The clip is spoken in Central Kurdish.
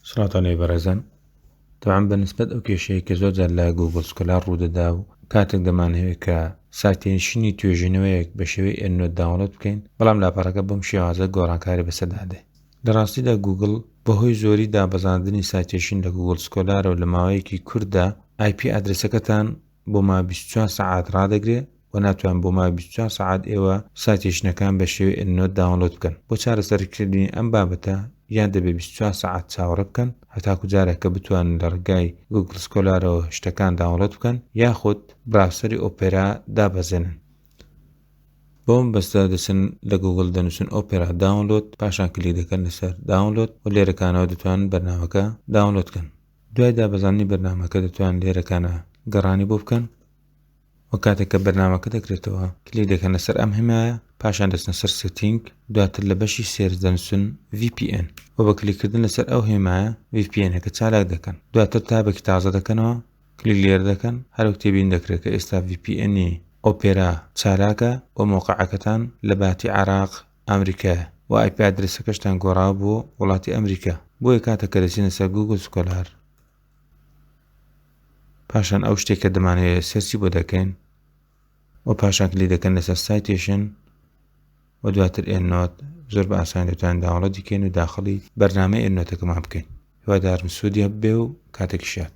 سڵاتانەی بەڕێزان، تەواان بەنسبەت ئەو کێشەیە کە زۆرجار لە گوگڵ سکۆلار ڕوودەدا و کاتێک دەمانەوێت کە سایتێنشینی توێژینەوەیەک بە شێوەی ئێندنۆت داوڵۆت بکەین، بەڵام لاپەڕەکە بەم شێوازە گۆڕانکاری بەسەردادێ. لە ڕاستیدا گوگڵ بەهۆی زۆری دابەزاندنی سایتێشین لە گوگڵ سکۆلارە و لە ماوەیەکی کورتدا IP ئادرسەکەتان بۆ ماوەی 24 سەعات ڕادەگرێت و ناتوان بۆ ماوەی 24 سەعات ئێوە سایتێشنەکان بە شێوەی ئێندنۆت داوڵۆت بکەن. بۆ چارەسەرکردنی ئەم بابەتە یان دەبێت 24 سەعات چاوەڕە بکەن هەتاکو جارێک کە بتوانن لە ڕێگای گوگڵ سکۆلارەوە شتەکان داوڵۆت بکەن یاخود براوسەری ئۆپێرا دابەزێنن. بۆم بەستە دەچن لە گوگڵ دەنووسن ئۆپێرا داوڵۆت، پاشان کلیک دەکەن لەسەر داوڵۆت و لێرەکانەوە دەتوانن بەرنامەکە داوڵۆت بکەن. دوای دابەزاندنی بەرنامەکە دەتوانن لێرەکانە گەڕانی بۆ بکەن و کاتێک کە بەرنامەکە دەکرێتەوە کلیک دەکەن لەسەر ئەم هەمایە، پاشان دەچنە سەر سێتینگ، دواتر لە بەشی سێرس دەنووسن VPN و بە کلیککردن لەسەر ئەو هێمایە VPNەکە چالاک دەکەن. دواتر تابێکی تازە دەکەنەوە، کلیک لێرە دەکەن، هەروەک تێبین دەکرێت کە ئێستا VPNی ئۆپێرا چالاکە و مۆقعەکەتان لە باتی عێراق ئەمریکایە و IP ئادرسەکەشتان گۆڕاوە بۆ وڵاتی ئەمریکا. بۆیە کاتێک کە دەچینە سەر گوگڵ سکۆلار، پاشان ئەو شتێک کە دەمانەوێت سەرچی بۆ دەکەین و پاشان کلیک دەکەن لەسەر سایتێشن و دواتر ئێندنۆت. زۆر بە ئاسانی دەتوانن داوڵۆت بکەین و داخڵی بەرنامەی ئێندنۆتەکەمان بکەین. هیوادارم سوودی هەبێ و کاتێکی شاد.